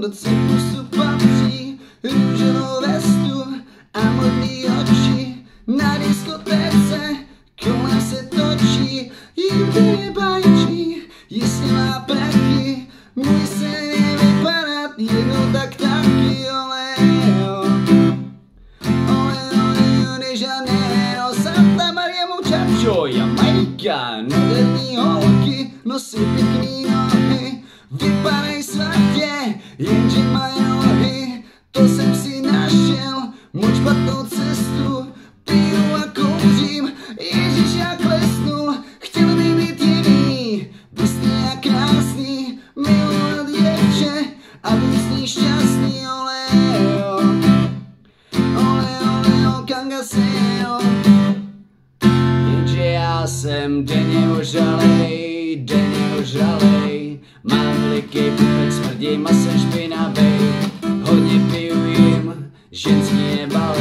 do cirkusu patří, růžovou vestu a modrý oči. Na diskotéce kolem se točí, jinde bajčí, jistě má prachy, můj sen je vypadat jednou tak taky, ole, de Janeiro, Santa Maria muchacho, Jamaica, moderní holky nosí pěkný nohy, vypadají svatě, jenže mají nohy, to jsem si našel, moc špatnou cestu, piju a kouřím, Ježíš já klesnul, chtěl by být jiný, bystý a krásný, milovat děvče a být s ní šťastný, ole, kangaseo. Jenže já jsem denně ožalej, mám veliký pupek, smrdí masem špinavej, hodně piju jim, ženský nebalej.